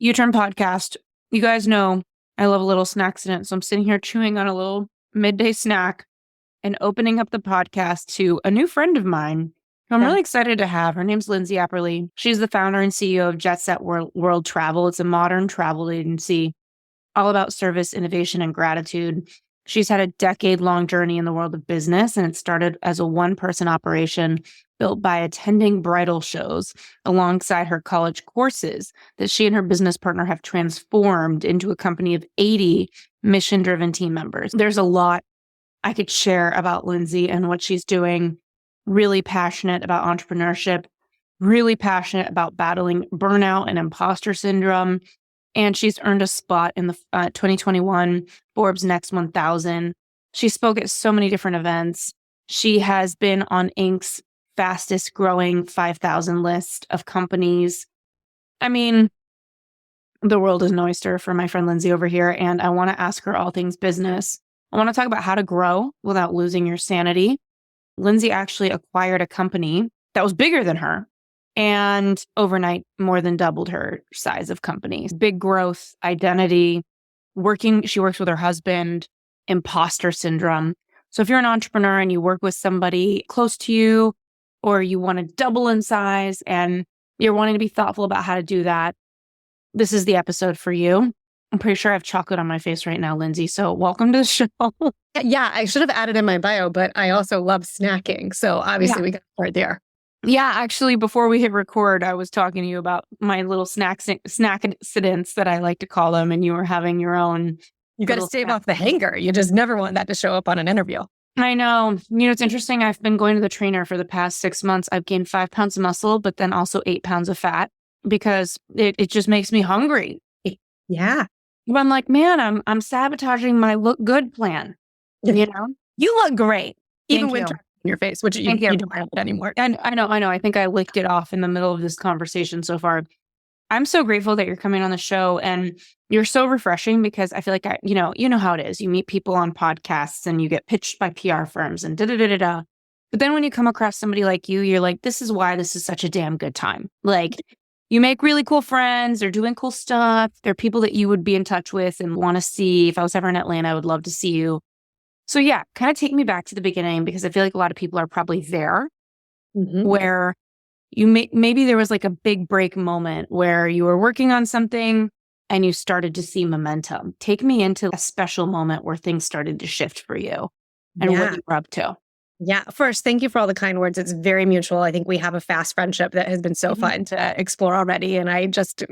U-Turn podcast. You guys know I love a little snacks in it. So I'm sitting here chewing on a little midday snack and opening up the podcast to a new friend of mine who I'm really excited to have. Her name's Lindsey Epperly. She's the founder and CEO of Jet Set World Travel. It's a modern travel agency all about service, innovation, and gratitude. She's had a decade-long journey in the world of business, and it started as a one-person operation built by attending bridal shows alongside her college courses that she and her business partner have transformed into a company of 80 mission-driven team members. There's a lot I could share about Lindsay and what she's doing. Really passionate about entrepreneurship, really passionate about battling burnout and imposter syndrome. And she's earned a spot in the 2021 Forbes Next 1000. She spoke at so many different events. She has been on Inc.'s fastest growing 5,000 list of companies. I mean, the world is an oyster for my friend Lindsay over here, and I want to ask her all things business. I want to talk about how to grow without losing your sanity. Lindsay actually acquired a company that was bigger than her, and overnight more than doubled her size of company. Big growth, identity, she works with her husband, imposter syndrome. So if you're an entrepreneur and you work with somebody close to you, or you want to double in size and you're wanting to be thoughtful about how to do that, this is the episode for you. I'm pretty sure I have chocolate on my face right now, Lindsay. So welcome to the show. Yeah, I should have added in my bio, but I also love snacking. So obviously we got to start there. Yeah, actually, before we hit record, I was talking to you about my little snack incidents that I like to call them, and you were having your own. You got to stave off the hanger. You just never want that to show up on an interview. I know. You know, it's interesting. I've been going to the trainer for the past 6 months. I've gained 5 pounds of muscle, but then also 8 pounds of fat because it just makes me hungry. Yeah. But I'm like, man, I'm sabotaging my look good plan. You know, you look great, even with in your face, which you don't have it anymore. And I know. I think I licked it off in the middle of this conversation so far. I'm so grateful that you're coming on the show, and you're so refreshing because I feel like you know how it is. You meet people on podcasts and you get pitched by PR firms and da-da-da-da-da. But then when you come across somebody like you, you're like, this is why this is such a damn good time. Like, you make really cool friends. They're doing cool stuff. They're people that you would be in touch with and want to see. If I was ever in Atlanta, I would love to see you. So yeah, kind of take me back to the beginning, because I feel like a lot of people are probably there where you maybe there was like a big break moment where you were working on something and you started to see momentum. Take me into a special moment where things started to shift for you and what you were up to. Yeah. First, thank you for all the kind words. It's very mutual. I think we have a fast friendship that has been so fun to explore already. And I just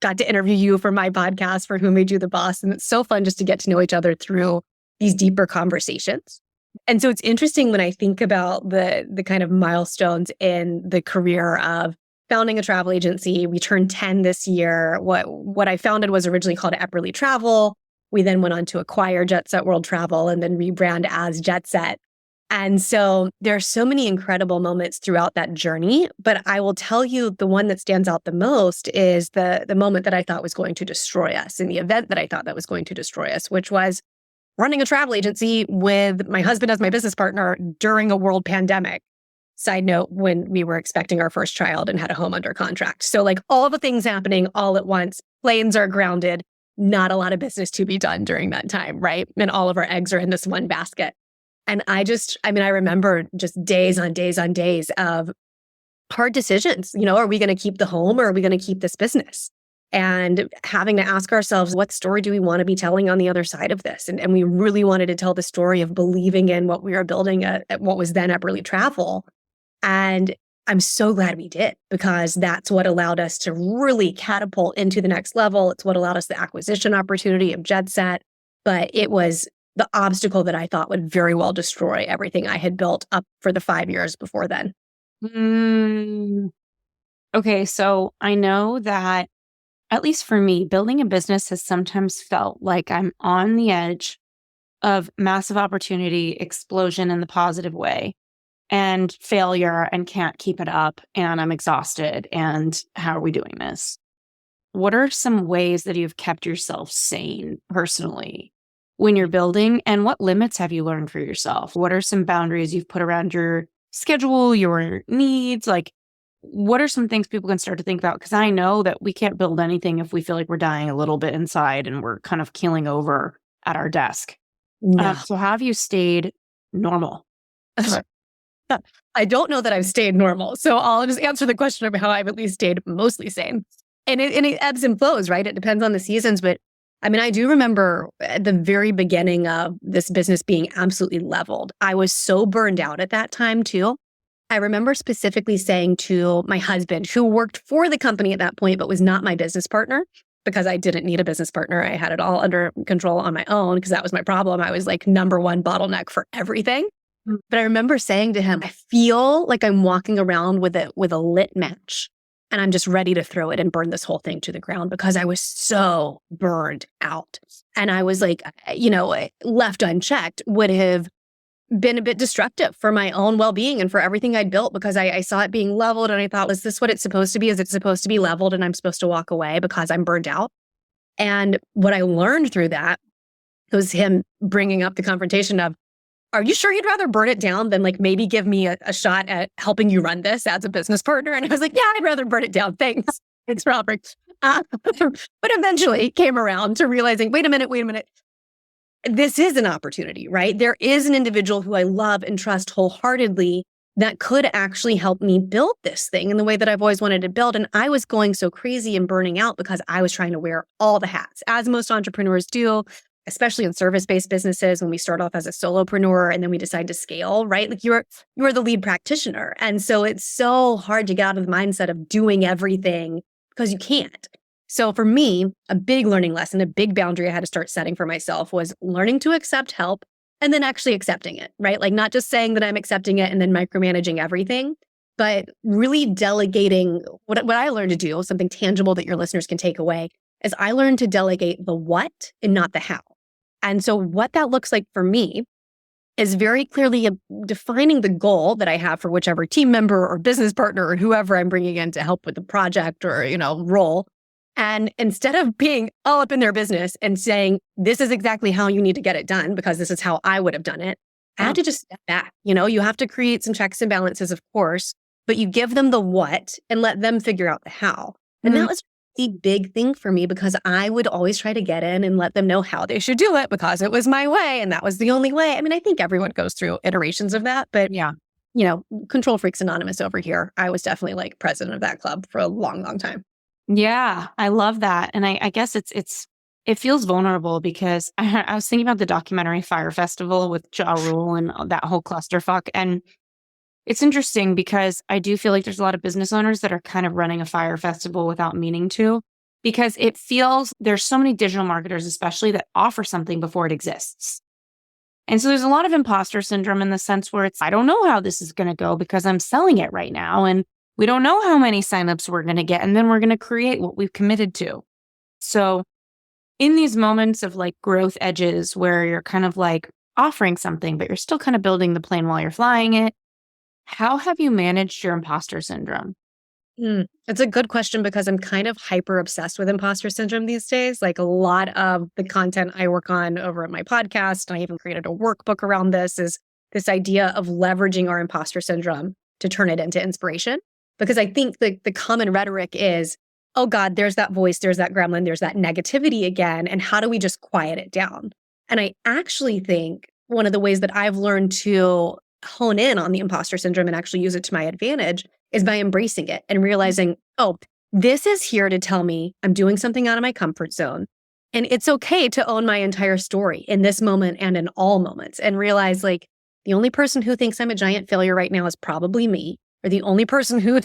got to interview you for my podcast, for Who Made You the Boss. And it's so fun just to get to know each other through these deeper conversations. And so it's interesting when I think about the kind of milestones in the career of founding a travel agency. We turned 10 this year. What I founded was originally called Epperly Travel. We then went on to acquire Jet Set World Travel and then rebrand as Jet Set. And so there are so many incredible moments throughout that journey. But I will tell you, the one that stands out the most is the moment that I thought was going to destroy us, and the event that I thought that was going to destroy us, which was running a travel agency with my husband as my business partner during a world pandemic. Side note, when we were expecting our first child and had a home under contract. So like all the things happening all at once, planes are grounded, not a lot of business to be done during that time, right? And all of our eggs are in this one basket. And I remember just days on days on days of hard decisions. You know, are we going to keep the home or are we going to keep this business? And having to ask ourselves, what story do we want to be telling on the other side of this? And we really wanted to tell the story of believing in what we were building at what was then Epperly Travel. And I'm so glad we did, because that's what allowed us to really catapult into the next level. It's what allowed us the acquisition opportunity of Jet Set. But it was the obstacle that I thought would very well destroy everything I had built up for the 5 years before then. Okay, so I know that, at least for me, building a business has sometimes felt like I'm on the edge of massive opportunity, explosion in the positive way, and failure, and can't keep it up, and I'm exhausted, and how are we doing this? What are some ways that you've kept yourself sane personally when you're building, and what limits have you learned for yourself? What are some boundaries you've put around your schedule, your needs? Like, what are some things people can start to think about? Because I know that we can't build anything if we feel like we're dying a little bit inside and we're kind of keeling over at our desk. No. So how have you stayed normal? I don't know that I've stayed normal. So I'll just answer the question of how I've at least stayed mostly sane. And it ebbs and flows, right? It depends on the seasons. But I mean, I do remember at the very beginning of this business being absolutely leveled. I was so burned out at that time too. I remember specifically saying to my husband, who worked for the company at that point, but was not my business partner, because I didn't need a business partner. I had it all under control on my own because that was my problem. I was like number one bottleneck for everything. But I remember saying to him, I feel like I'm walking around with a lit match and I'm just ready to throw it and burn this whole thing to the ground because I was so burned out. And I was like, left unchecked would have been a bit destructive for my own well-being and for everything I'd built, because I saw it being leveled and I thought, is this what it's supposed to be? Is it supposed to be leveled and I'm supposed to walk away because I'm burned out? And what I learned through that was him bringing up the confrontation of, are you sure you'd rather burn it down than like maybe give me a shot at helping you run this as a business partner? And I was like, yeah, I'd rather burn it down. Thanks. Thanks for offering. But eventually came around to realizing, wait a minute. This is an opportunity, right? There is an individual who I love and trust wholeheartedly that could actually help me build this thing in the way that I've always wanted to build. And I was going so crazy and burning out because I was trying to wear all the hats, as most entrepreneurs do, especially in service-based businesses when we start off as a solopreneur and then we decide to scale, right? Like you're the lead practitioner. And so it's so hard to get out of the mindset of doing everything because you can't. So for me, a big learning lesson, a big boundary I had to start setting for myself was learning to accept help and then actually accepting it, right? Like not just saying that I'm accepting it and then micromanaging everything, but really delegating. What I learned to do, something tangible that your listeners can take away, is I learned to delegate the what and not the how. And so what that looks like for me is very clearly defining the goal that I have for whichever team member or business partner or whoever I'm bringing in to help with the project or, role. And instead of being all up in their business and saying, this is exactly how you need to get it done because this is how I would have done it, I had to just step back. You have to create some checks and balances, of course, but you give them the what and let them figure out the how. And that was the big thing for me because I would always try to get in and let them know how they should do it because it was my way and that was the only way. I mean, I think everyone goes through iterations of that, but Control Freaks Anonymous over here, I was definitely like president of that club for a long, long time. Yeah, I love that. And I guess it feels vulnerable because I was thinking about the documentary Fire Festival with Ja Rule and that whole clusterfuck. And it's interesting because I do feel like there's a lot of business owners that are kind of running a fire festival without meaning to, because it feels there's so many digital marketers, especially, that offer something before it exists. And so there's a lot of imposter syndrome in the sense where I don't know how this is going to go because I'm selling it right now. And we don't know how many signups we're going to get. And then we're going to create what we've committed to. So in these moments of like growth edges where you're kind of like offering something, but you're still kind of building the plane while you're flying it, how have you managed your imposter syndrome? It's a good question because I'm kind of hyper obsessed with imposter syndrome these days. Like a lot of the content I work on over at my podcast, and I even created a workbook around this, is this idea of leveraging our imposter syndrome to turn it into inspiration. Because I think the common rhetoric is, oh God, there's that voice, there's that gremlin, there's that negativity again. And how do we just quiet it down? And I actually think one of the ways that I've learned to hone in on the imposter syndrome and actually use it to my advantage is by embracing it and realizing, oh, this is here to tell me I'm doing something out of my comfort zone. And it's okay to own my entire story in this moment and in all moments, and realize like the only person who thinks I'm a giant failure right now is probably me, or the only person who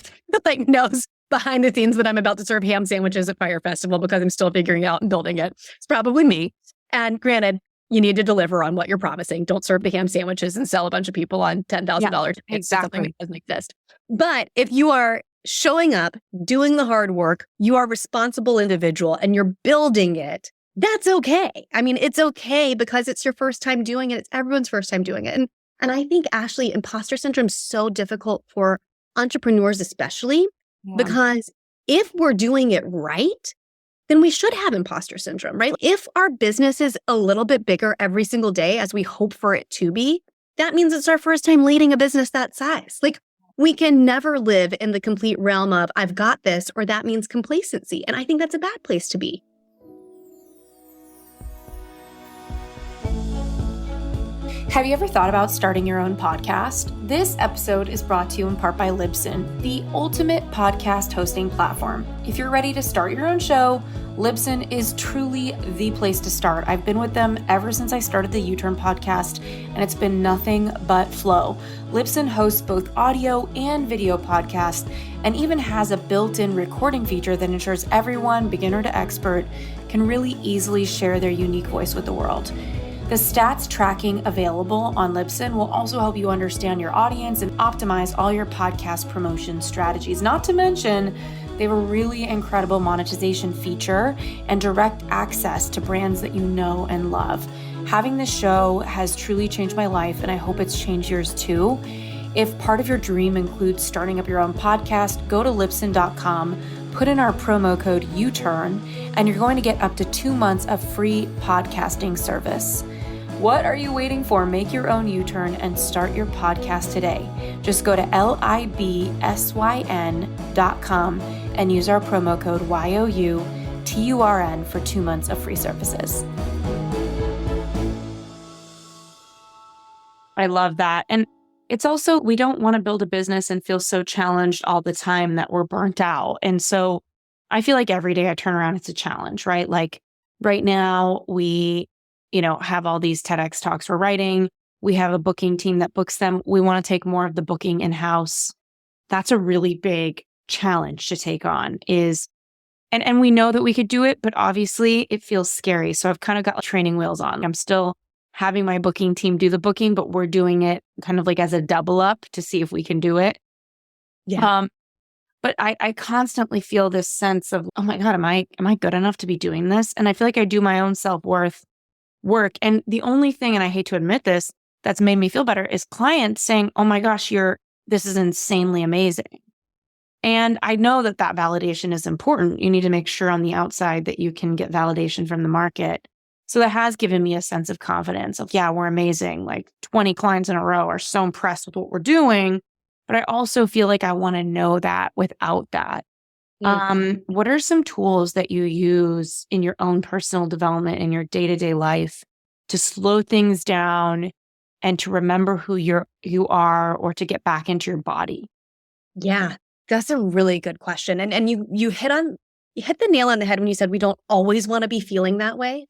like knows behind the scenes that I'm about to serve ham sandwiches at Fire Festival because I'm still figuring out and building it. It's probably me. And granted, you need to deliver on what you're promising. Don't serve the ham sandwiches and sell a bunch of people on $10,000. Exactly. Something that doesn't exist. But if you are showing up, doing the hard work, you are a responsible individual and you're building it, that's okay. I mean, it's okay because it's your first time doing it. It's everyone's first time doing it. And I think, Ashley, imposter syndrome is so difficult for entrepreneurs especially, because if we're doing it right, then we should have imposter syndrome, right? If our business is a little bit bigger every single day as we hope for it to be, that means it's our first time leading a business that size. Like, we can never live in the complete realm of I've got this, or that means complacency. And I think that's a bad place to be. Have you ever thought about starting your own podcast? This episode is brought to you in part by Libsyn, the ultimate podcast hosting platform. If you're ready to start your own show, Libsyn is truly the place to start. I've been with them ever since I started the U-Turn podcast, and it's been nothing but flow. Libsyn hosts both audio and video podcasts, and even has a built-in recording feature that ensures everyone, beginner to expert, can really easily share their unique voice with the world. The stats tracking available on Libsyn will also help you understand your audience and optimize all your podcast promotion strategies. Not to mention, they have a really incredible monetization feature and direct access to brands that you know and love. Having this show has truly changed my life, and I hope it's changed yours too. If part of your dream includes starting up your own podcast, go to libsyn.com, put in our promo code U-Turn, and you're going to get up to 2 months of free podcasting service. What are you waiting for? Make your own U-Turn and start your podcast today. Just go to libsyn.com and use our promo code YOUTURN for 2 months of free services. I love that. And it's also, we don't want to build a business and feel so challenged all the time that we're burnt out. And so I feel like every day I turn around, it's a challenge, right? Like right now we have all these TEDx talks we're writing. We have a booking team that books them. We want to take more of the booking in-house. That's a really big challenge to take on and we know that we could do it, but obviously it feels scary. So I've kind of got training wheels on. I'm still having my booking team do the booking, but we're doing it kind of like as a double up to see if we can do it. Yeah. But I constantly feel this sense of, oh my God, am I good enough to be doing this? And I feel like I do my own self-worth work. And the only thing, and I hate to admit this, that's made me feel better is clients saying, oh my gosh, this is insanely amazing. And I know that validation is important. You need to make sure on the outside that you can get validation from the market. So that has given me a sense of confidence of, yeah, we're amazing. Like 20 clients in a row are so impressed with what we're doing. But I also feel like I want to know that without that. What are some tools that you use in your own personal development in your day-to-day life to slow things down and to remember who you are, or to get back into your body? Yeah, that's a really good question. And you hit the nail on the head when you said we don't always want to be feeling that way.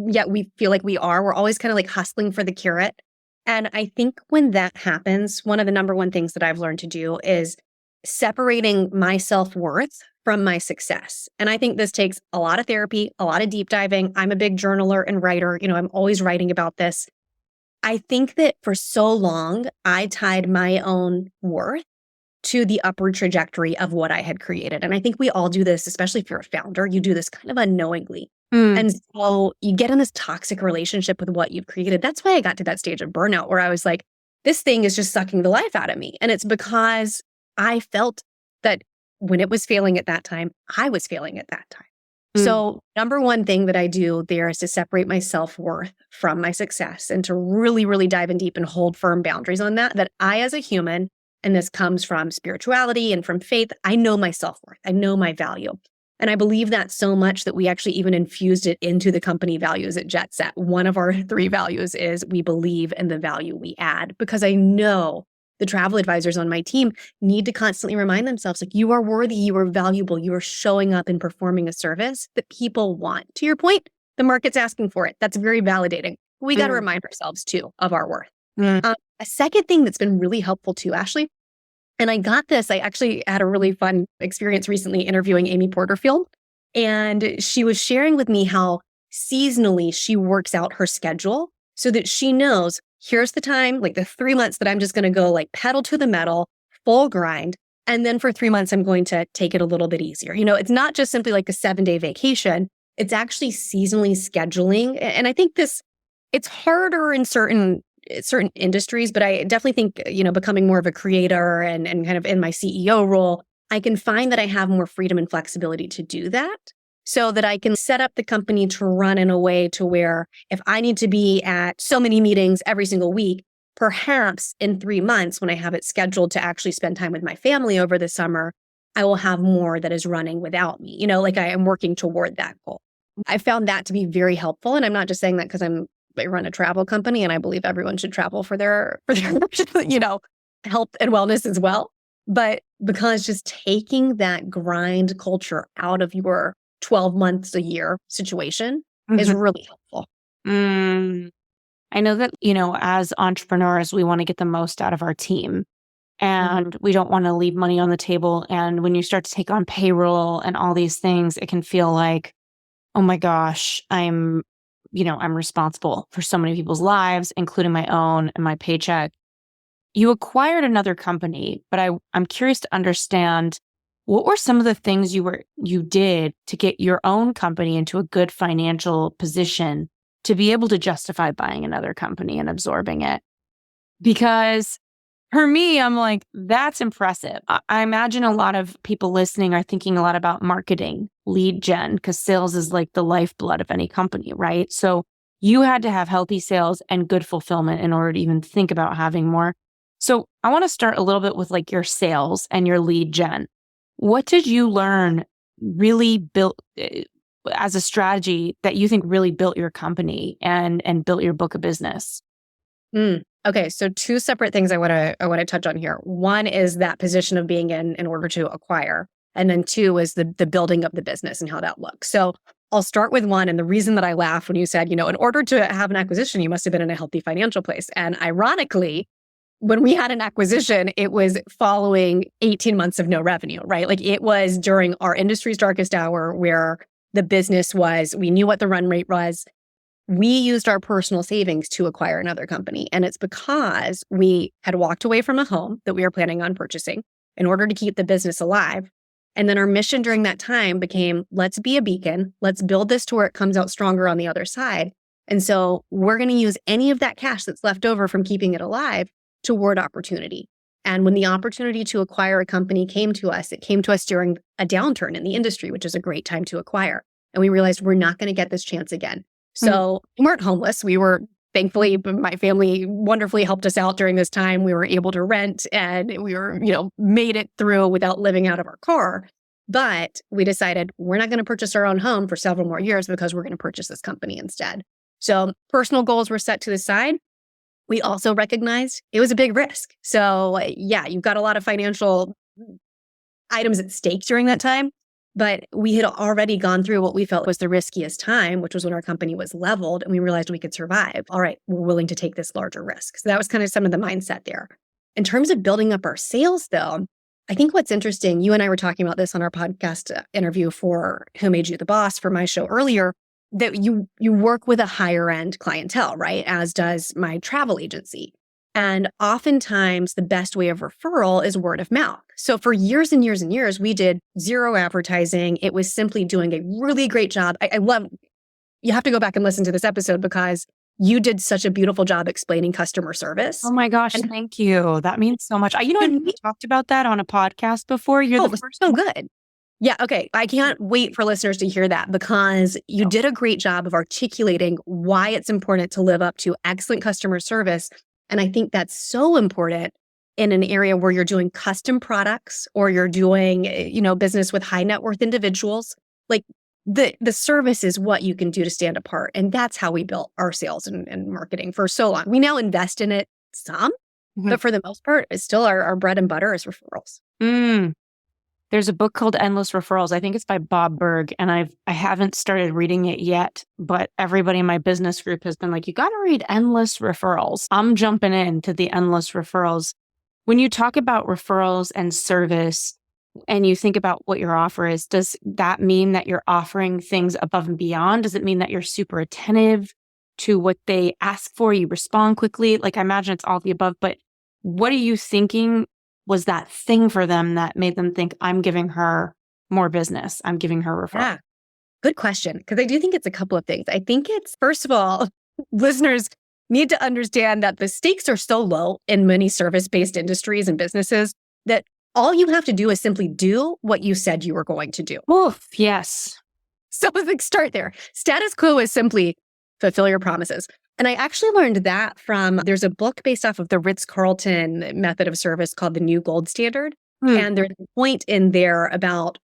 Yet we feel like we are. We're always kind of like hustling for the carrot. And I think when that happens, one of the number one things that I've learned to do is separating my self-worth from my success. And I think this takes a lot of therapy, a lot of deep diving. I'm a big journaler and writer. I'm always writing about this. I think that for so long, I tied my own worth to the upward trajectory of what I had created. And I think we all do this, especially if you're a founder, you do this kind of unknowingly. And so you get in this toxic relationship with what you've created. That's why I got to that stage of burnout where I was like, this thing is just sucking the life out of me. And it's because I felt that when it was failing at that time, I was failing at that time. So number one thing that I do there is to separate my self-worth from my success and to really, really dive in deep and hold firm boundaries on that I, as a human, and this comes from spirituality and from faith, I know my self-worth. I know my value. And I believe that so much that we actually even infused it into the company values at JetSet. One of our 3 values is we believe in the value we add, because I know the travel advisors on my team need to constantly remind themselves, like, you are worthy, you are valuable, you are showing up and performing a service that people want. To your point, the market's asking for it. That's very validating. We got to remind ourselves too of our worth. A second thing that's been really helpful too, Ashley, and I actually had a really fun experience recently interviewing Amy Porterfield, and she was sharing with me how seasonally she works out her schedule so that she knows, here's the time, like the 3 months that I'm just going to go like pedal to the metal, full grind. And then for 3 months, I'm going to take it a little bit easier. It's not just simply like a 7-day vacation. It's actually seasonally scheduling. And I think it's harder in certain industries, but I definitely think, becoming more of a creator and kind of in my CEO role, I can find that I have more freedom and flexibility to do that, so that I can set up the company to run in a way to where if I need to be at so many meetings every single week, perhaps in 3 months, when I have it scheduled to actually spend time with my family over the summer, I will have more that is running without me. Like I am working toward that goal. I found that to be very helpful. And I'm not just saying that because I run a travel company and I believe everyone should travel for their health and wellness as well. But because just taking that grind culture out of your 12 months a year situation is really helpful. I know that, as entrepreneurs, we want to get the most out of our team and we don't want to leave money on the table. And when you start to take on payroll and all these things, it can feel like, oh my gosh, I'm responsible for so many people's lives, including my own and my paycheck. You acquired another company, but I'm curious to understand, what were some of the things you did to get your own company into a good financial position to be able to justify buying another company and absorbing it? Because for me, I'm like, that's impressive. I imagine a lot of people listening are thinking a lot about marketing, lead gen, because sales is like the lifeblood of any company, right? So you had to have healthy sales and good fulfillment in order to even think about having more. So I want to start a little bit with like your sales and your lead gen. What did you learn really built as a strategy that you think really built your company and built your book of business? Okay, so two separate things I want to touch on here. One is that position of being in order to acquire, and then two is the building of the business and how that looks. So I'll start with one, and the reason that I laughed when you said, in order to have an acquisition, you must have been in a healthy financial place. And ironically, when we had an acquisition, it was following 18 months of no revenue, right? Like it was during our industry's darkest hour where the business we knew what the run rate was. We used our personal savings to acquire another company. And it's because we had walked away from a home that we were planning on purchasing in order to keep the business alive. And then our mission during that time became, let's be a beacon. Let's build this to where it comes out stronger on the other side. And so we're going to use any of that cash that's left over from keeping it alive toward opportunity. And when the opportunity to acquire a company came to us, it came to us during a downturn in the industry, which is a great time to acquire. And we realized we're not going to get this chance again. So we weren't homeless. We were, thankfully, my family wonderfully helped us out during this time. We were able to rent and we were, made it through without living out of our car. But we decided we're not going to purchase our own home for several more years because we're going to purchase this company instead. So personal goals were set to the side. We also recognized it was a big risk. So yeah, you've got a lot of financial items at stake during that time. But we had already gone through what we felt was the riskiest time, which was when our company was leveled and we realized we could survive. All right, we're willing to take this larger risk. So that was kind of some of the mindset there. In terms of building up our sales, though, I think what's interesting, you and I were talking about this on our podcast interview for Who Made You the Boss for my show earlier, that you work with a higher end clientele, right? As does my travel agency. And oftentimes the best way of referral is word of mouth. So for years and years and years, we did zero advertising. It was simply doing a really great job. I love, you have to go back and listen to this episode because you did such a beautiful job explaining customer service. Oh my gosh, thank you. That means so much. We talked about that on a podcast before. You're the first. So good. Yeah, okay. I can't wait for listeners to hear that because you did a great job of articulating why it's important to live up to excellent customer service. And I think that's so important in an area where you're doing custom products or you're doing, business with high net worth individuals. Like the service is what you can do to stand apart. And that's how we built our sales and marketing for so long. We now invest in it some, but for the most part, it's still our bread and butter is referrals. There's a book called Endless Referrals. I think it's by Bob Berg, and I haven't started reading it yet, but everybody in my business group has been like, you got to read Endless Referrals. I'm jumping into the Endless Referrals. When you talk about referrals and service and you think about what your offer is, does that mean that you're offering things above and beyond? Does it mean that you're super attentive to what they ask for? You respond quickly? Like, I imagine it's all the above, but what are you thinking was that thing for them that made them think, I'm giving her more business, I'm giving her referral? Yeah, good question. Because I do think it's a couple of things. I think it's, first of all, listeners need to understand that the stakes are so low in many service-based industries and businesses that all you have to do is simply do what you said you were going to do. Oof, yes. So start there. Status quo is simply fulfill your promises. And I actually learned that there's a book based off of the Ritz-Carlton method of service called The New Gold Standard. And there's a point in there about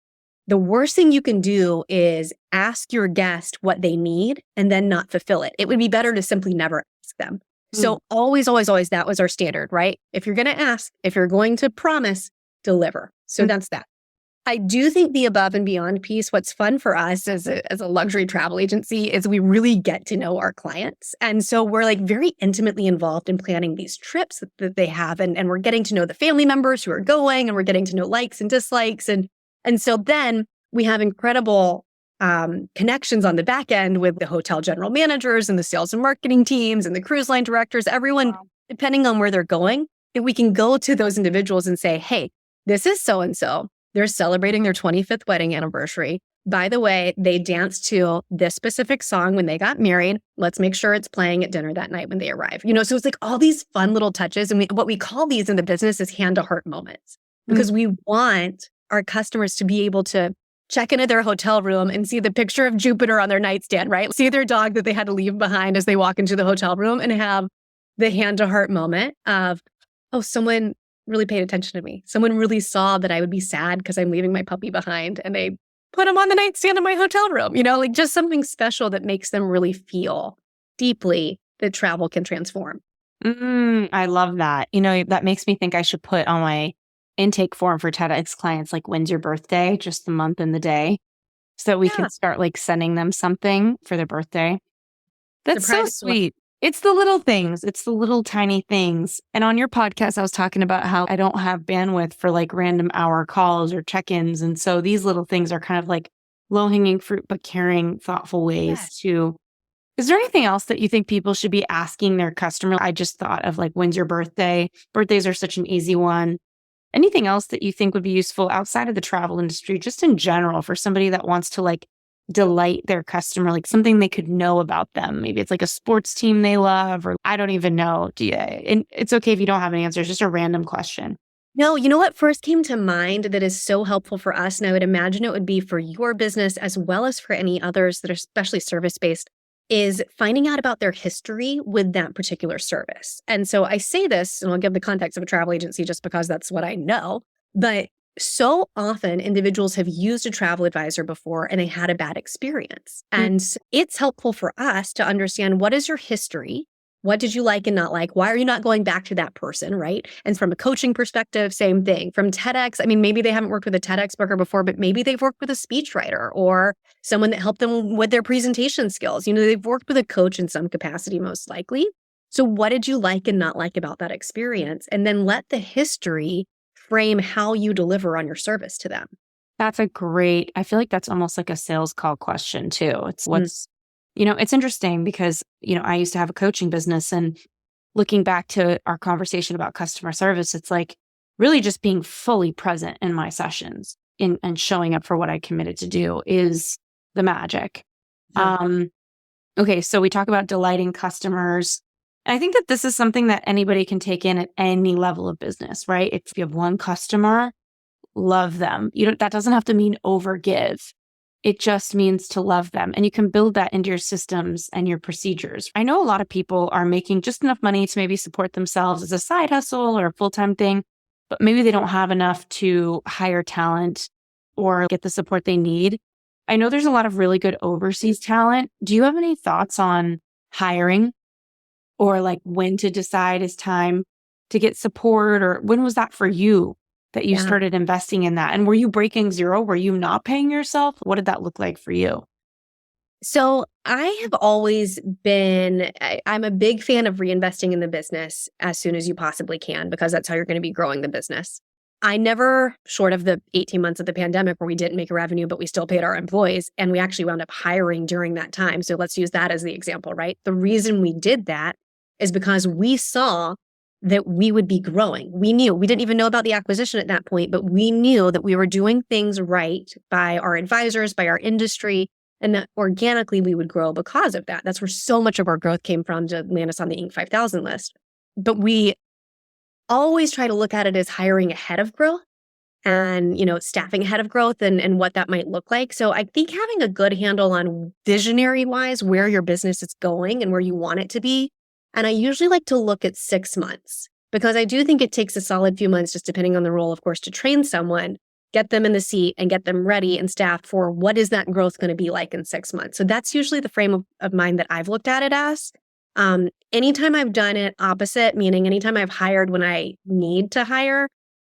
the worst thing you can do is ask your guest what they need and then not fulfill it. It would be better to simply never ask them. So always, always, always, that was our standard, right? If you're going to ask, if you're going to promise, deliver. So that's that. I do think the above and beyond piece, what's fun for us as a luxury travel agency is we really get to know our clients. And so we're like very intimately involved in planning these trips that they have. And we're getting to know the family members who are going, and we're getting to know likes and dislikes. And so then we have incredible connections on the back end with the hotel general managers and the sales and marketing teams and the cruise line directors, everyone, depending on where they're going, that we can go to those individuals and say, hey, this is so-and-so. They're celebrating their 25th wedding anniversary. By the way, they danced to this specific song when they got married. Let's make sure it's playing at dinner that night when they arrive. So it's like all these fun little touches. And what we call these in the business is hand-to-heart moments, because we want our customers to be able to check into their hotel room and see the picture of Jupiter on their nightstand, right? See their dog that they had to leave behind as they walk into the hotel room, and have the hand-to-heart moment of, oh, someone really paid attention to me. Someone really saw that I would be sad because I'm leaving my puppy behind, and they put him on the nightstand in my hotel room, like just something special that makes them really feel deeply that travel can transform. I love that. That makes me think I should put on my intake form for TEDx clients, like, when's your birthday? Just the month and the day, so that we can start like sending them something for their birthday. That's so sweet. It's the little things. It's the little tiny things. And on your podcast, I was talking about how I don't have bandwidth for like random hour calls or check-ins. And so these little things are kind of like low-hanging fruit, but caring, thoughtful ways to. Is there anything else that you think people should be asking their customer? I just thought of like, when's your birthday? Birthdays are such an easy one. Anything else that you think would be useful outside of the travel industry, just in general, for somebody that wants to like delight their customer, like something they could know about them? Maybe it's like a sports team they love, or I don't even know. And it's okay if you don't have an answer. It's just a random question. No, you know what first came to mind that is so helpful for us, and I would imagine it would be for your business as well as for any others that are especially service-based, is finding out about their history with that particular service. And so I say this, and I'll give the context of a travel agency just because that's what I know, but so often individuals have used a travel advisor before and they had a bad experience. And it's helpful for us to understand, what is your history? What did you like and not like? Why are you not going back to that person, right? And from a coaching perspective, same thing. From TEDx, maybe they haven't worked with a TEDx speaker before, but maybe they've worked with a speechwriter or someone that helped them with their presentation skills. They've worked with a coach in some capacity, most likely. So what did you like and not like about that experience? And then let the history frame how you deliver on your service to them. I feel like that's almost like a sales call question too. It's it's interesting because, I used to have a coaching business, and looking back to our conversation about customer service, it's like really just being fully present in my sessions and showing up for what I committed to do is the magic. Okay. So we talk about delighting customers. And I think that this is something that anybody can take in at any level of business, right? If you have one customer, love them. That doesn't have to mean overgive. It just means to love them. And you can build that into your systems and your procedures. I know a lot of people are making just enough money to maybe support themselves as a side hustle or a full-time thing, but maybe they don't have enough to hire talent or get the support they need. I know there's a lot of really good overseas talent. Do you have any thoughts on hiring, or like when to decide it's time to get support? Or when was that for you that you started investing in that? And were you breaking zero? Were you not paying yourself? What did that look like for you? So I have always been, I'm a big fan of reinvesting in the business as soon as you possibly can, because that's how you're going to be growing the business. I never, short of the 18 months of the pandemic where we didn't make revenue, but we still paid our employees, and we actually wound up hiring during that time. So let's use that as the example, right? The reason we did that is because we saw that we would be growing. We didn't even know about the acquisition at that point, but we knew that we were doing things right by our advisors, by our industry, and that organically we would grow because of that. That's where so much of our growth came from to land us on the Inc. 5000 list. But we always try to look at it as hiring ahead of growth. and, staffing ahead of growth and what that might look like. So I think having a good handle on visionary wise, where your business is going and where you want it to be. And I usually like to look at 6 months because I do think it takes a solid few months, just depending on the role, of course, to train someone, get them in the seat and get them ready and staffed for what is that growth going to be like in 6 months. So that's usually the frame of mind that I've looked at it as. Anytime I've done it opposite, meaning anytime I've hired when I need to hire,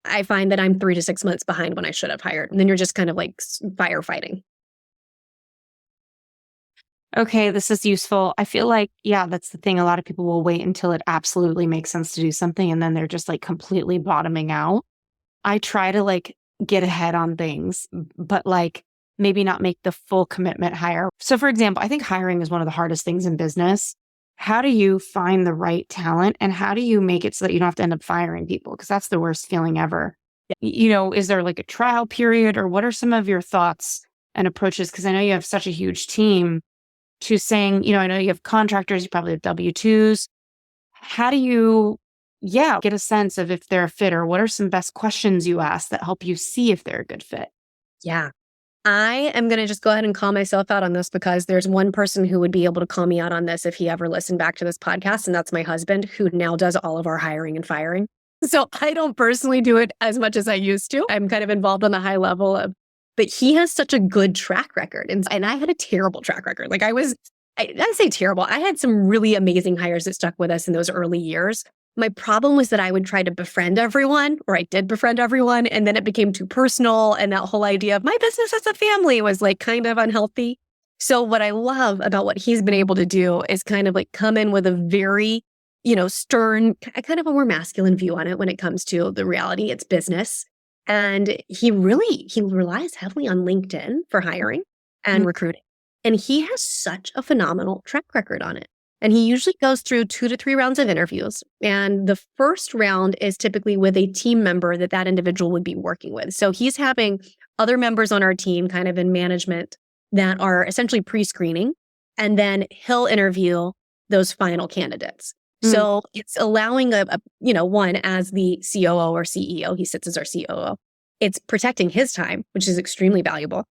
I find that I'm 3 to 6 months behind when I should have hired. And then you're just kind of like firefighting. Okay, this is useful. I feel like, yeah, that's the thing. A lot of people will wait until it absolutely makes sense to do something, and then they're just like completely bottoming out. I try to like get ahead on things, but like maybe not make the full commitment hire. So for example, I think hiring is one of the hardest things in business. How do you find the right talent, and how do you make it so that you don't have to end up firing people? Because that's the worst feeling ever. Yeah. Is there like a trial period, or what are some of your thoughts and approaches? Because I know you have such a huge team to saying, I know you have contractors, you probably have W-2s. How do you, get a sense of if they're a fit, or what are some best questions you ask that help you see if they're a good fit? Yeah. I am going to just go ahead and call myself out on this because there's one person who would be able to call me out on this if he ever listened back to this podcast. And that's my husband, who now does all of our hiring and firing. So I don't personally do it as much as I used to. I'm kind of involved on the high level but he has such a good track record. And I had a terrible track record. Like I say terrible. I had some really amazing hires that stuck with us in those early years. My problem was that I would try to befriend everyone, or I did befriend everyone, and then it became too personal. And that whole idea of my business as a family was like kind of unhealthy. So what I love about what he's been able to do is kind of like come in with a very, stern, kind of a more masculine view on it when it comes to the reality. It's business. And he relies heavily on LinkedIn for hiring and recruiting. And he has such a phenomenal track record on it. And he usually goes through 2 to 3 rounds of interviews. And the first round is typically with a team member that individual would be working with. So he's having other members on our team kind of in management that are essentially pre-screening. And then he'll interview those final candidates. So it's allowing one as the COO or CEO, he sits as our COO. It's protecting his time, which is extremely valuable,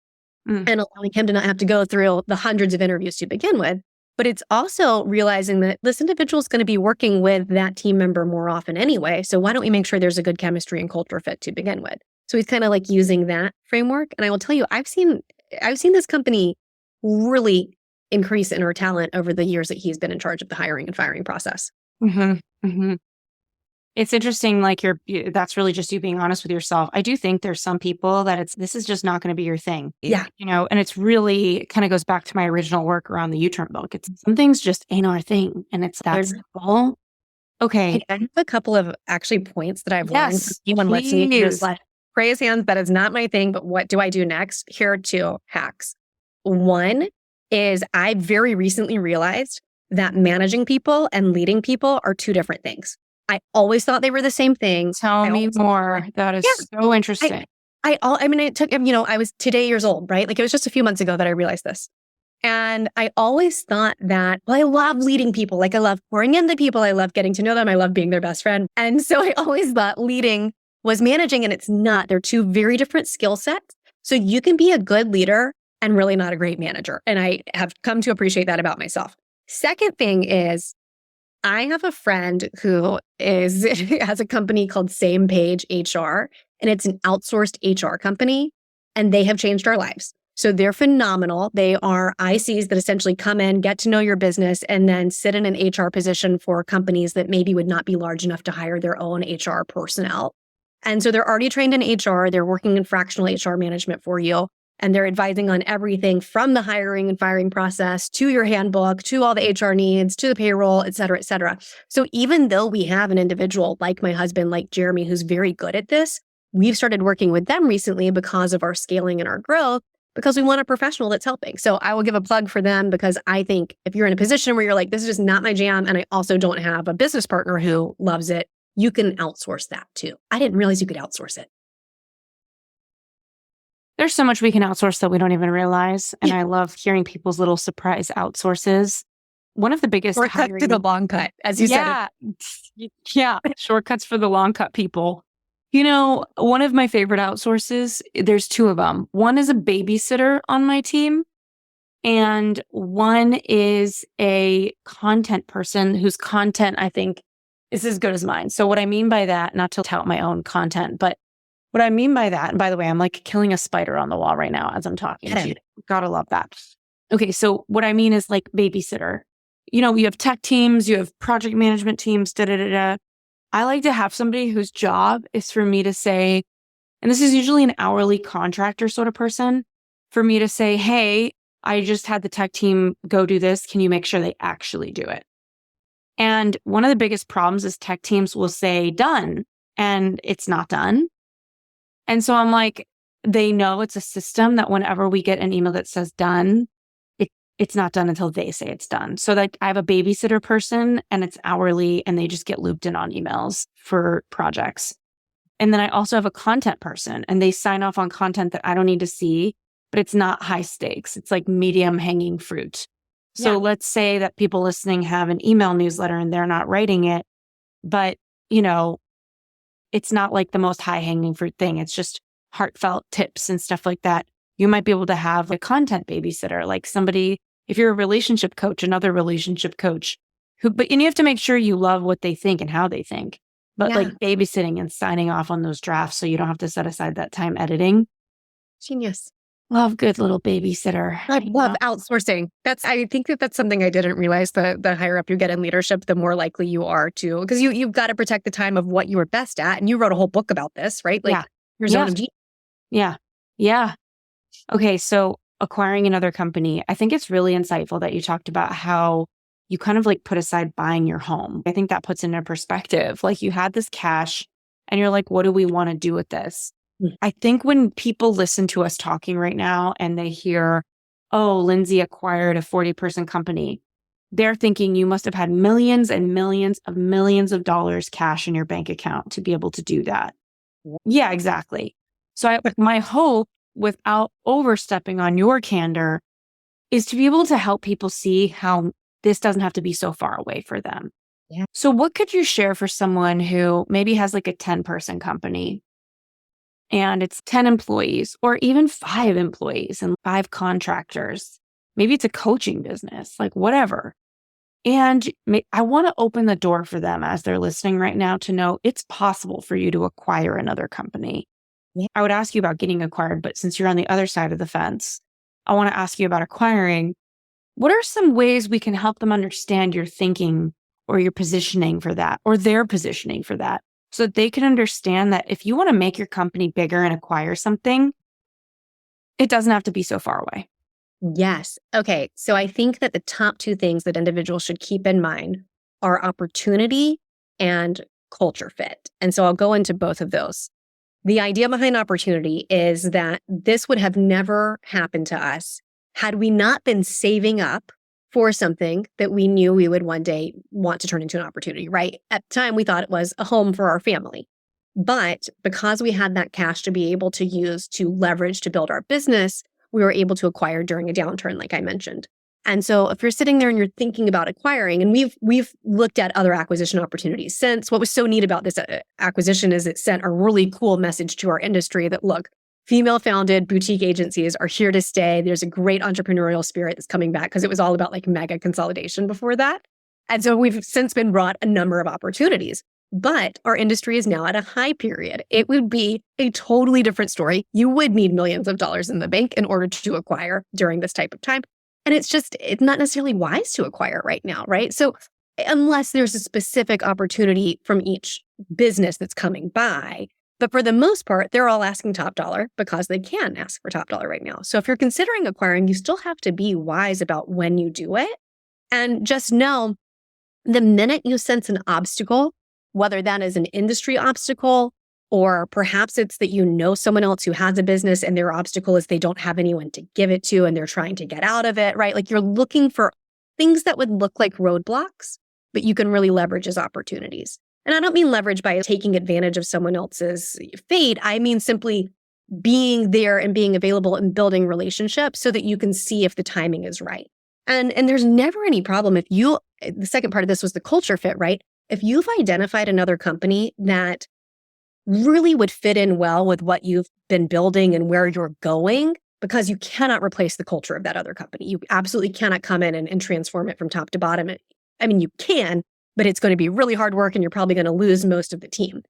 and allowing him to not have to go through the hundreds of interviews to begin with. But it's also realizing that this individual is going to be working with that team member more often anyway. So why don't we make sure there's a good chemistry and culture fit to begin with? So he's kind of like using that framework. And I will tell you, I've seen this company really increase in our talent over the years that he's been in charge of the hiring and firing process. It's interesting, like that's really just you being honest with yourself. I do think there's some people that this is just not going to be your thing. Yeah. And it's really kind of goes back to my original work around the U-turn book. It's some things just ain't our thing. And it's that simple. Okay. I have a couple of actually points that I've learned. Anyone please. listening, just raise hands. That is not my thing, but what do I do next? Here are 2 hacks. One is I very recently realized that managing people and leading people are 2 different things. I always thought they were the same thing. Tell me more. That is so interesting. It took, I was today years old, right? Like it was just a few months ago that I realized this. And I always thought that, I love leading people. Like I love pouring into people. I love getting to know them. I love being their best friend. And so I always thought leading was managing, and it's not. They're 2 very different skill sets. So you can be a good leader and really not a great manager. And I have come to appreciate that about myself. Second thing is I have a friend who has a company called Same Page HR, and it's an outsourced HR company, and they have changed our lives. So they're phenomenal. They are ICs that essentially come in, get to know your business, and then sit in an HR position for companies that maybe would not be large enough to hire their own HR personnel. And so they're already trained in HR. They're working in fractional HR management for you. And they're advising on everything from the hiring and firing process to your handbook, to all the HR needs, to the payroll, et cetera, et cetera. So even though we have an individual like my husband, like Jeremy, who's very good at this, we've started working with them recently because of our scaling and our growth, because we want a professional that's helping. So I will give a plug for them because I think if you're in a position where you're like, this is just not my jam, and I also don't have a business partner who loves it, you can outsource that too. I didn't realize you could outsource it. There's so much we can outsource that we don't even realize. And I love hearing people's little surprise outsources. One of the biggest shortcuts to the long cut, as you said. Yeah. Shortcuts for the long cut people. One of my favorite outsources, there's two of them. One is a babysitter on my team, and one is a content person whose content I think is as good as mine. So what I mean by that, not to tout my own content, but what I mean by that, and by the way, I'm like killing a spider on the wall right now as I'm talking to you. Gotta love that. Okay, so what I mean is like babysitter. You have tech teams, you have project management teams, I like to have somebody whose job is for me to say, and this is usually an hourly contractor sort of person, for me to say, hey, I just had the tech team go do this. Can you make sure they actually do it? And one of the biggest problems is tech teams will say done, and it's not done. And so I'm like, they know it's a system that whenever we get an email that says done, it's not done until they say it's done. So like I have a babysitter person and it's hourly and they just get looped in on emails for projects. And then I also have a content person and they sign off on content that I don't need to see, but it's not high stakes. It's like medium hanging fruit. So let's say that people listening have an email newsletter and they're not writing it, but it's not like the most high hanging fruit thing. It's just heartfelt tips and stuff like that. You might be able to have a content babysitter, like somebody, if you're a relationship coach, another relationship coach and you have to make sure you love what they think and how they think, but like babysitting and signing off on those drafts so you don't have to set aside that time editing. Genius. Love good little babysitter. I love outsourcing. I think that's something I didn't realize. The higher up you get in leadership, the more likely you are to, because you've got to protect the time of what you are best at. And you wrote a whole book about this, right? Like your zone of genius. Yeah. Okay. So acquiring another company, I think it's really insightful that you talked about how you kind of like put aside buying your home. I think that puts into perspective. Like you had this cash and you're like, what do we want to do with this? I think when people listen to us talking right now and they hear, oh, Lindsay acquired a 40-person company, they're thinking you must have had millions and millions of dollars cash in your bank account to be able to do that. Yeah, exactly. So my hope, without overstepping on your candor, is to be able to help people see how this doesn't have to be so far away for them. Yeah. So what could you share for someone who maybe has like a 10-person company and it's 10 employees or even 5 employees and 5 contractors? Maybe it's a coaching business, like whatever. And I want to open the door for them as they're listening right now to know it's possible for you to acquire another company. I would ask you about getting acquired, but since you're on the other side of the fence, I want to ask you about acquiring. What are some ways we can help them understand your thinking or your positioning for that, or their positioning for that, so that they can understand that if you want to make your company bigger and acquire something, it doesn't have to be so far away? Yes. Okay. So I think that the top 2 things that individuals should keep in mind are opportunity and culture fit. And so I'll go into both of those. The idea behind opportunity is that this would have never happened to us had we not been saving up for something that we knew we would one day want to turn into an opportunity, right? At the time, we thought it was a home for our family. But because we had that cash to be able to use to leverage to build our business, we were able to acquire during a downturn, like I mentioned. And so if you're sitting there and you're thinking about acquiring, and we've looked at other acquisition opportunities since, what was so neat about this acquisition is it sent a really cool message to our industry that, look, female-founded boutique agencies are here to stay. There's a great entrepreneurial spirit that's coming back, because it was all about like mega consolidation before that. And so we've since been brought a number of opportunities. But our industry is now at a high period. It would be a totally different story. You would need millions of dollars in the bank in order to acquire during this type of time. And it's not necessarily wise to acquire right now, right? So unless there's a specific opportunity from each business that's coming by, but for the most part, they're all asking top dollar because they can ask for top dollar right now. So if you're considering acquiring, you still have to be wise about when you do it. And just know the minute you sense an obstacle, whether that is an industry obstacle, or perhaps it's that you know someone else who has a business and their obstacle is they don't have anyone to give it to and they're trying to get out of it, right? Like you're looking for things that would look like roadblocks, but you can really leverage as opportunities. And I don't mean leverage by taking advantage of someone else's fate. I mean simply being there and being available and building relationships so that you can see if the timing is right. And there's never any problem the second part of this was the culture fit, right? If you've identified another company that really would fit in well with what you've been building and where you're going, because you cannot replace the culture of that other company. You absolutely cannot come in and transform it from top to bottom. I mean, you can, but it's going to be really hard work and you're probably going to lose most of the team.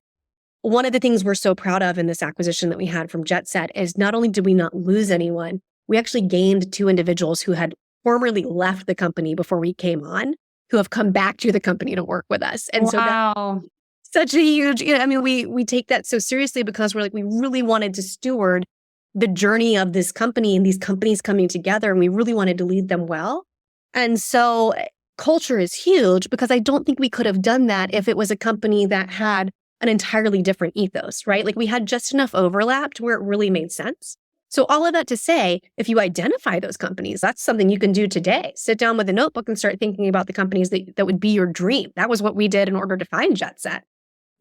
One of the things we're so proud of in this acquisition that we had from JetSet is not only did we not lose anyone, we actually gained 2 individuals who had formerly left the company before we came on, who have come back to the company to work with us. And so that's such a huge, I mean, we take that so seriously because we're like, we really wanted to steward the journey of this company and these companies coming together, and we really wanted to lead them well. And so culture is huge because I don't think we could have done that if it was a company that had an entirely different ethos, right? Like we had just enough overlap to where it really made sense. So all of that to say, if you identify those companies, that's something you can do today. Sit down with a notebook and start thinking about the companies that would be your dream. That was what we did in order to find JetSet.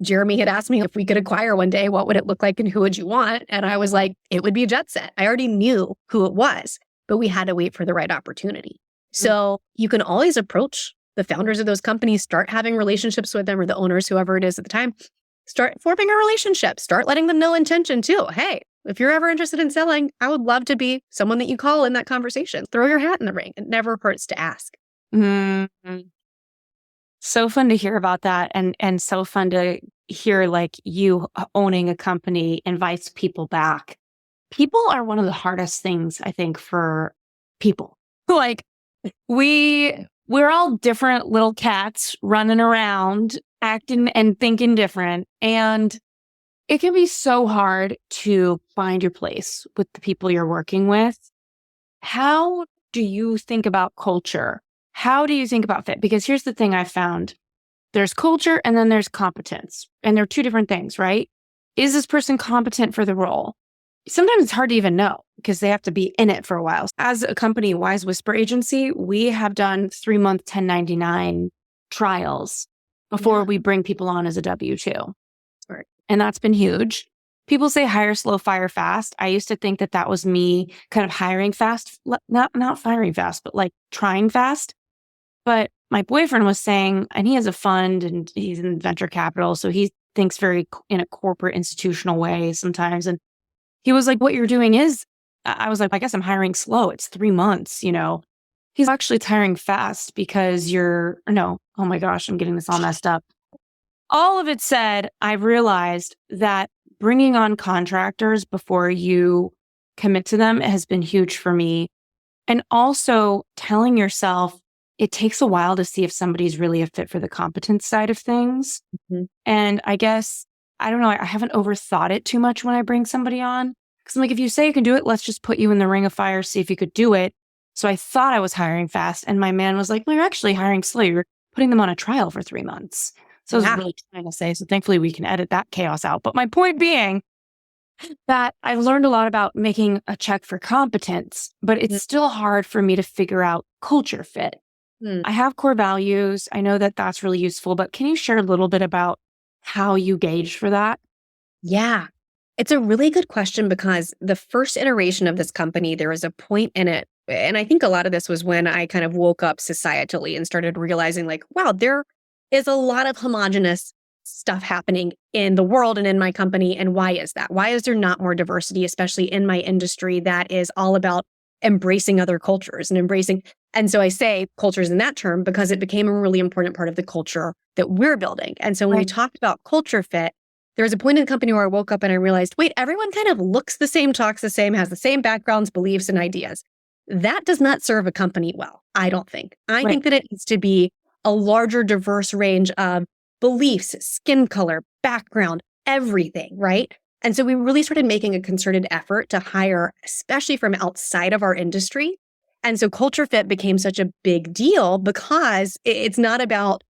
Jeremy had asked me if we could acquire one day, what would it look like and who would you want? And I was like, it would be JetSet. I already knew who it was, but we had to wait for the right opportunity. So you can always approach the founders of those companies, start having relationships with them, or the owners, whoever it is at the time, start forming a relationship, start letting them know intention too. Hey, if you're ever interested in selling, I would love to be someone that you call in that conversation. Throw your hat in the ring. It never hurts to ask. Mm-hmm. So fun to hear about that, and so fun to hear like you owning a company invites people back. People are one of the hardest things, I think, for people. Like we're all different little cats running around, acting and thinking different. And it can be so hard to find your place with the people you're working with. How do you think about culture? How do you think about fit? Because here's the thing I found. There's culture and then there's competence. And they're 2 different things, right? Is this person competent for the role? Sometimes it's hard to even know because they have to be in it for a while. As a company, Wise Whisper Agency, we have done 3-month 1099 trials before we bring people on as a W-2. Right. And that's been huge. People say hire slow, fire fast. I used to think that was me kind of hiring fast, not firing fast, but like trying fast. But my boyfriend was saying, and he has a fund and he's in venture capital, so he thinks very in a corporate institutional way sometimes. And he was like, what you're doing is, I was like, I guess I'm hiring slow. It's 3 months, He's actually hiring fast because oh my gosh, I'm getting this all messed up. All of it said, I've realized that bringing on contractors before you commit to them has been huge for me. And also telling yourself, it takes a while to see if somebody's really a fit for the competence side of things. Mm-hmm. And I guess, I don't know, I haven't overthought it too much when I bring somebody on. Because I'm like, if you say you can do it, let's just put you in the ring of fire, see if you could do it. So I thought I was hiring fast. And my man was like, well, you're actually hiring slow. You're putting them on a trial for 3 months. So I was really trying to say, so thankfully we can edit that chaos out. But my point being that I've learned a lot about making a check for competence, but it's still hard for me to figure out culture fit. I have core values. I know that that's really useful, but can you share a little bit about how you gauge for that? Yeah, it's a really good question because the first iteration of this company, there was a point in it. And I think a lot of this was when I kind of woke up societally and started realizing like, wow, there is a lot of homogenous stuff happening in the world and in my company. And why is that? Why is there not more diversity, especially in my industry that is all about embracing other cultures and embracing. And so I say cultures in that term because it became a really important part of the culture that we're building. And so when we talked about culture fit, there was a point in the company where I woke up and I realized, wait, everyone kind of looks the same, talks the same, has the same backgrounds, beliefs, and ideas. That does not serve a company well, I don't think. I think that it needs to be a larger, diverse range of beliefs, skin color, background, everything, right? And so we really started making a concerted effort to hire, especially from outside of our industry. And so culture fit became such a big deal because it's not about,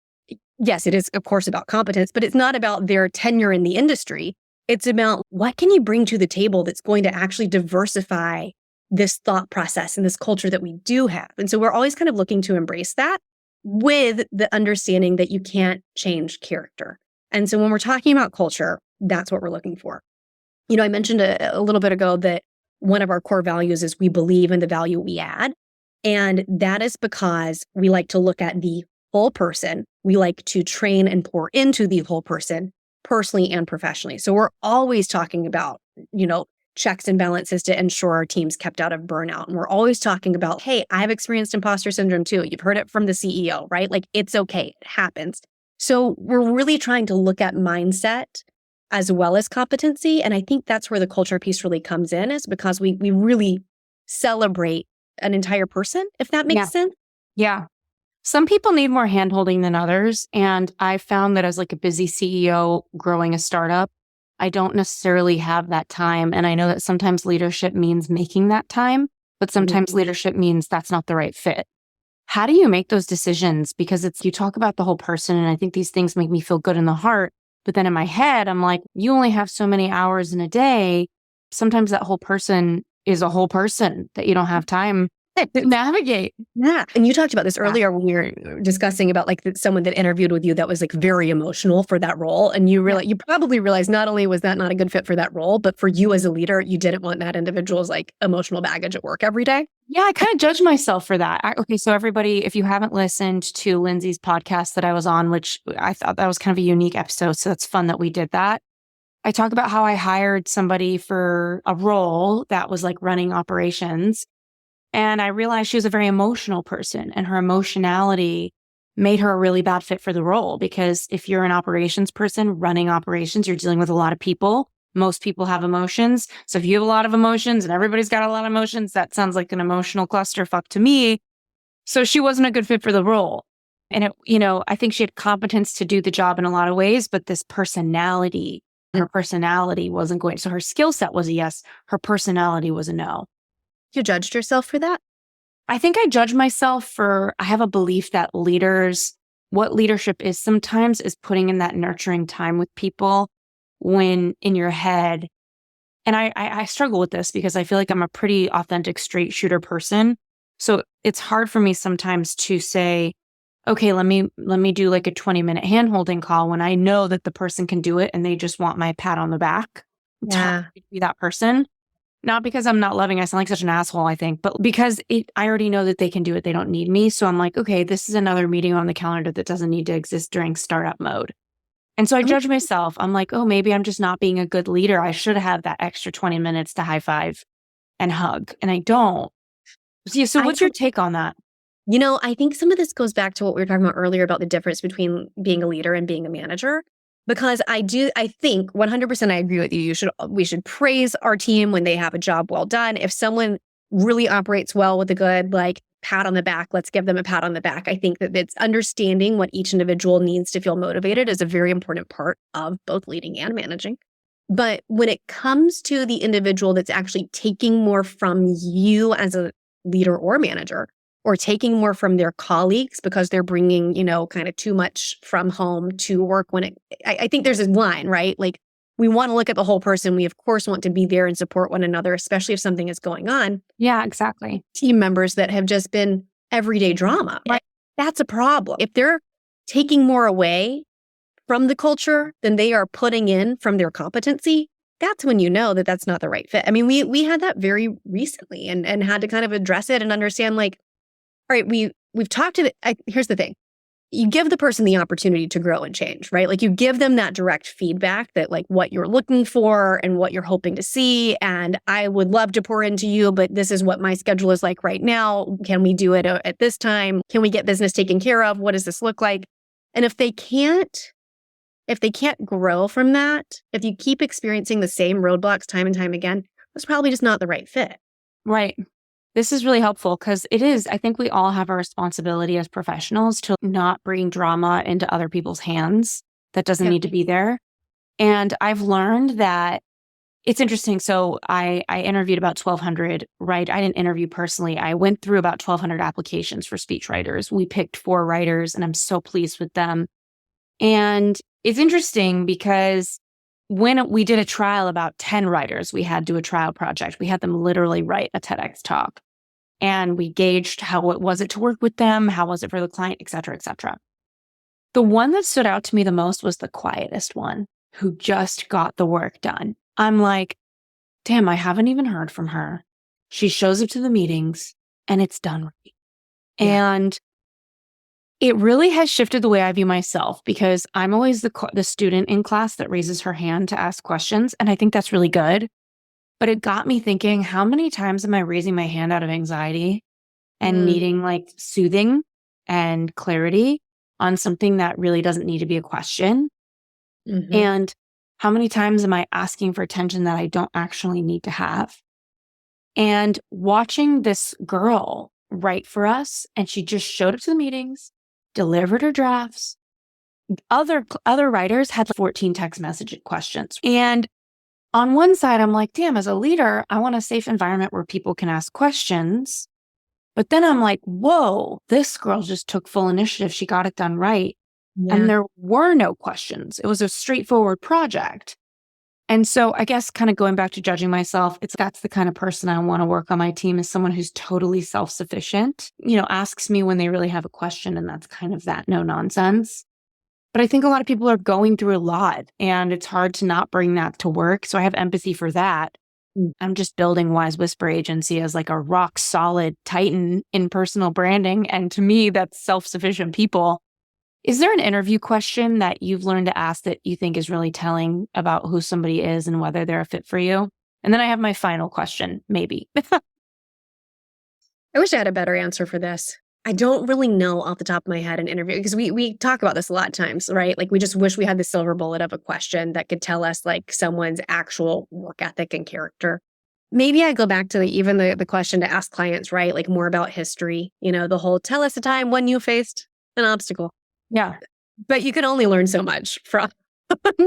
yes, it is of course about competence, but it's not about their tenure in the industry. It's about what can you bring to the table that's going to actually diversify this thought process and this culture that we do have. And so we're always kind of looking to embrace that with the understanding that you can't change character. And so when we're talking about culture, that's what we're looking for. You know, I mentioned a little bit ago that one of our core values is we believe in the value we add. And that is because we like to look at the whole person. We like to train and pour into the whole person. personally and professionally. So we're always talking about, checks and balances to ensure our team's kept out of burnout. And we're always talking about, hey, I've experienced imposter syndrome too. You've heard it from the CEO, right? Like, it's okay. It happens. So we're really trying to look at mindset as well as competency. And I think that's where the culture piece really comes in, is because we really celebrate an entire person, if that makes sense. Yeah. Some people need more handholding than others. And I found that as like a busy CEO growing a startup, I don't necessarily have that time. And I know that sometimes leadership means making that time, but sometimes leadership means that's not the right fit. How do you make those decisions? Because you talk about the whole person, and I think these things make me feel good in the heart. But then in my head, I'm like, you only have so many hours in a day. Sometimes that whole person is a whole person that you don't have time to navigate. Yeah. And you talked about this earlier when we were discussing about like someone that interviewed with you that was like very emotional for that role. And you probably realized not only was that not a good fit for that role, but for you as a leader, you didn't want that individual's like emotional baggage at work every day. Yeah, I kind of judge myself for that. Okay, so everybody, if you haven't listened to Lindsay's podcast that I was on, which I thought that was kind of a unique episode, so it's fun that we did that. I talk about how I hired somebody for a role that was like running operations. And I realized she was a very emotional person, and her emotionality made her a really bad fit for the role. Because if you're an operations person running operations, you're dealing with a lot of people. Most people have emotions. So if you have a lot of emotions and everybody's got a lot of emotions, that sounds like an emotional clusterfuck to me. So she wasn't a good fit for the role. And I think she had competence to do the job in a lot of ways, but her personality wasn't going. So her skill set was a yes. Her personality was a no. You judged yourself for that? I think I judge myself I have a belief that what leadership is sometimes is putting in that nurturing time with people when in your head. And I struggle with this because I feel like I'm a pretty authentic, straight shooter person. So it's hard for me sometimes to say, okay, let me do like a 20-minute hand-holding call when I know that the person can do it and they just want my pat on the back. It's hard to be that person. Not because I'm not loving, I sound like such an asshole, I think, but because I already know that they can do it. They don't need me. So I'm like, okay, this is another meeting on the calendar that doesn't need to exist during startup mode. And so I judge myself. I'm like, oh, maybe I'm just not being a good leader. I should have that extra 20 minutes to high five and hug. And I don't. So what's your take on that? I think some of this goes back to what we were talking about earlier about the difference between being a leader and being a manager. Because I think 100% I agree with you. We should praise our team when they have a job well done. If someone really operates well with a good like pat on the back, let's give them a pat on the back. I think that it's understanding what each individual needs to feel motivated is a very important part of both leading and managing. But when it comes to the individual that's actually taking more from you as a leader or manager, or taking more from their colleagues because they're bringing, kind of too much from home to work I think there's a line, right? Like we want to look at the whole person. We of course want to be there and support one another, especially if something is going on. Yeah, exactly. Team members that have just been everyday drama, right? That's a problem. If they're taking more away from the culture than they are putting in from their competency, that's when you know that that's not the right fit. I mean, we had that very recently and had to kind of address it and understand like, all right, we've talked to here's the thing. You give the person the opportunity to grow and change, right? Like you give them that direct feedback that like what you're looking for and what you're hoping to see. And I would love to pour into you, but this is what my schedule is like right now. Can we do it at this time? Can we get business taken care of? What does this look like? And if they can't grow from that, if you keep experiencing the same roadblocks time and time again, that's probably just not the right fit. Right. This is really helpful because I think we all have a responsibility as professionals to not bring drama into other people's hands that doesn't need to be there. And I've learned that it's interesting. So I interviewed about 1,200, right? I didn't interview personally. I went through about 1,200 applications for speech writers. We picked 4 writers and I'm so pleased with them. And it's interesting because when we did a trial, about 10 writers, we had to do a trial project. We had them literally write a TEDx talk. And we gauged how was it to work with them, how was it for the client, et cetera, et cetera. The one that stood out to me the most was the quietest one who just got the work done. I'm like, damn, I haven't even heard from her. She shows up to the meetings and it's done right. Yeah. And It really has shifted the way I view myself because I'm always the student in class that raises her hand to ask questions. And I think that's really good. But it got me thinking, how many times am I raising my hand out of anxiety and needing like soothing and clarity on something that really doesn't need to be a question? And how many times am I asking for attention that I don't actually need to have? And watching this girl write for us, and she just showed up to the meetings, delivered her drafts. Other writers had 14 text message questions. And on one side, I'm like, damn, as a leader, I want a safe environment where people can ask questions. But then I'm like, whoa, this girl just took full initiative. She got it done right. Yeah. And there were no questions. It was a straightforward project. And so I guess kind of going back to judging myself, that's the kind of person I want to work on my team, is someone who's totally self-sufficient, asks me when they really have a question. And that's kind of that no nonsense. But I think a lot of people are going through a lot and it's hard to not bring that to work. So I have empathy for that. I'm just building Wise Whisper Agency as like a rock solid titan in personal branding. And to me, that's self-sufficient people. Is there an interview question that you've learned to ask that you think is really telling about who somebody is and whether they're a fit for you? And then I have my final question, maybe. I wish I had a better answer for this. I don't really know off the top of my head an interview, because we talk about this a lot of times, right? Like we just wish we had the silver bullet of a question that could tell us like someone's actual work ethic and character. Maybe I go back to even the question to ask clients, right? Like more about history, the whole tell us a time when you faced an obstacle. Yeah. But you can only learn so much from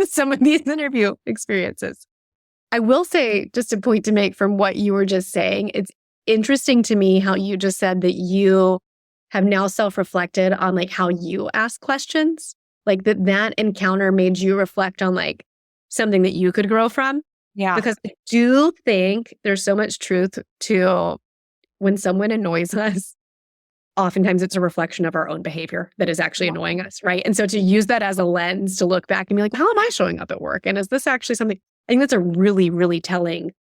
some of these interview experiences. I will say, just a point to make from what you were just saying, it's interesting to me how you just said that you have now self-reflected on like how you ask questions, like that encounter made you reflect on like something that you could grow from. Yeah. Because I do think there's so much truth to when someone annoys us, oftentimes it's a reflection of our own behavior that is actually annoying us, right? And so to use that as a lens to look back and be like, how am I showing up at work? And is this actually something? I think that's a really, really telling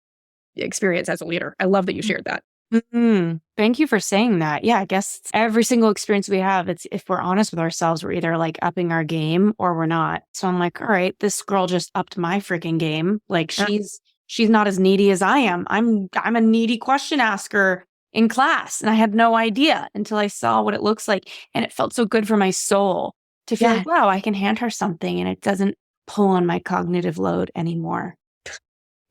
experience as a leader. I love that you shared that. Thank you for saying that. Yeah, I guess every single experience we have, it's if we're honest with ourselves, we're either like upping our game or we're not. So I'm like, all right, this girl just upped my freaking game. Like she's not as needy as I am. I'm a needy question asker in class, and I had no idea until I saw what it looks like, and it felt so good for my soul to feel like, wow, I can hand her something, and it doesn't pull on my cognitive load anymore.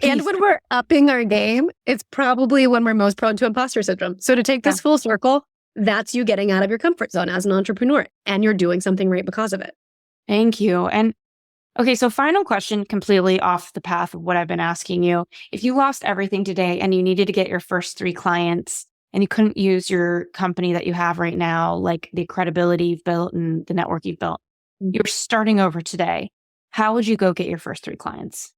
And when we're upping our game, it's probably when we're most prone to imposter syndrome. So to take this full circle, that's you getting out of your comfort zone as an entrepreneur, and you're doing something right because of it. Thank you. And okay, so final question, completely off the path of what I've been asking you. If you lost everything today and you needed to get your first 3 clients and you couldn't use your company that you have right now, like the credibility you've built and the network you've built, you're starting over today, how would you go get your first 3 clients?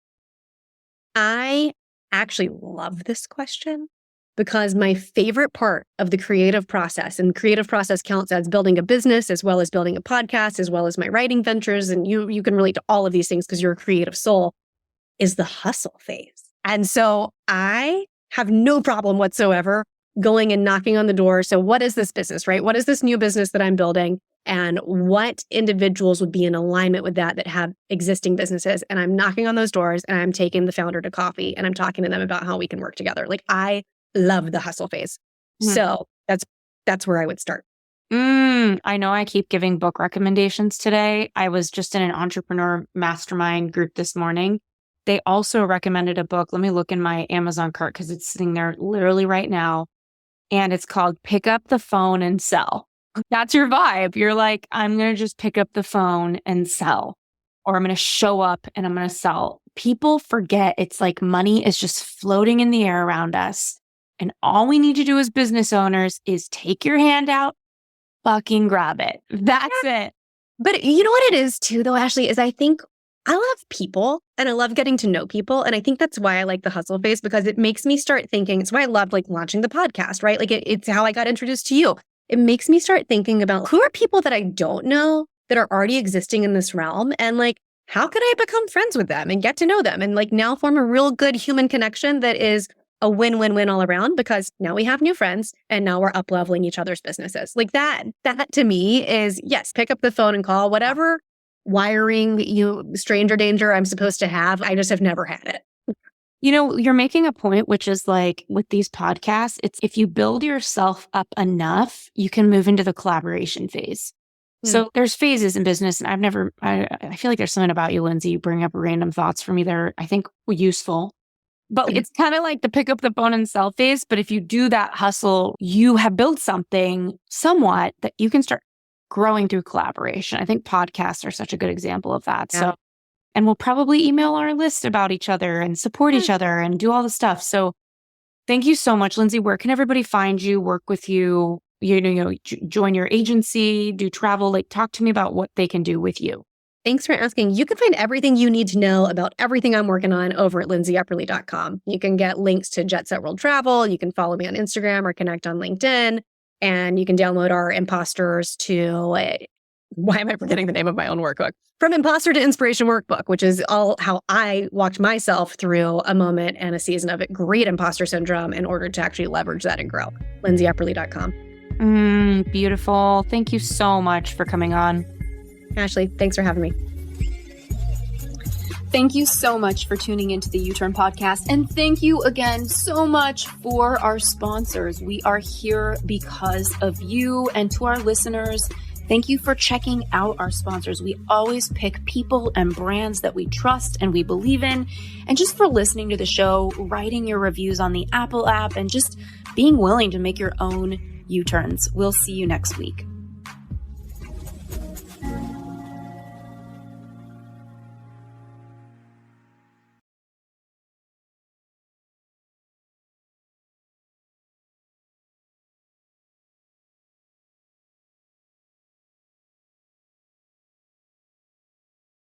I actually love this question because my favorite part of the creative process, and creative process counts as building a business as well as building a podcast, as well as my writing ventures, and you can relate to all of these things because you're a creative soul, is the hustle phase. And so I have no problem whatsoever going and knocking on the door. So what is this business, right? What is this new business that I'm building? And what individuals would be in alignment with that have existing businesses? And I'm knocking on those doors and I'm taking the founder to coffee and I'm talking to them about how we can work together. Like I love the hustle phase. So that's where I would start. I know I keep giving book recommendations today. I was just in an entrepreneur mastermind group this morning. They also recommended a book. Let me look in my Amazon cart because it's sitting there literally right now. And it's called Pick Up the Phone and Sell. That's your vibe. You're like, I'm going to just pick up the phone and sell, or I'm going to show up and I'm going to sell. People forget it's like money is just floating in the air around us. And all we need to do as business owners is take your hand out, fucking grab it. That's it. But you know what it is too, though, Ashley, is I think I love people and I love getting to know people. And I think that's why I like the hustle phase, because it makes me start thinking. It's why I loved like launching the podcast, right? Like it's how I got introduced to you. It makes me start thinking about who are people that I don't know that are already existing in this realm, and like, how could I become friends with them and get to know them and like now form a real good human connection that is a win-win-win all around because now we have new friends and now we're up-leveling each other's businesses. Like that to me is, yes, pick up the phone and call whatever wiring, stranger danger I'm supposed to have. I just have never had it. You're making a point, which is like with these podcasts, it's if you build yourself up enough, you can move into the collaboration phase. So there's phases in business, and I feel like there's something about you, Lindsay. You bring up random thoughts for me that are, I think, useful. But it's kind of like the pick up the phone and sell phase. But if you do that hustle, you have built something somewhat that you can start growing through collaboration. I think podcasts are such a good example of that. Yeah. So, and we'll probably email our list about each other and support each other and do all the stuff. So thank you so much, Lindsay. Where can everybody find you, work with you, join your agency, do travel? Like, talk to me about what they can do with you. Thanks for asking. You can find everything you need to know about everything I'm working on over at lindsayepperly.com. You can get links to Jet Set World Travel. You can follow me on Instagram or connect on LinkedIn. And you can download our Imposters to, why am I forgetting the name of my own workbook? From Imposter to Inspiration workbook, which is all how I walked myself through a moment and a season of great imposter syndrome in order to actually leverage that and grow. lindsayepperly.com. Beautiful. Thank you so much for coming on. Ashley, thanks for having me. Thank you so much for tuning into the U-Turn podcast. And thank you again so much for our sponsors. We are here because of you. And to our listeners, thank you for checking out our sponsors. We always pick people and brands that we trust and we believe in. And just for listening to the show, writing your reviews on the Apple app, and just being willing to make your own U-turns. We'll see you next week.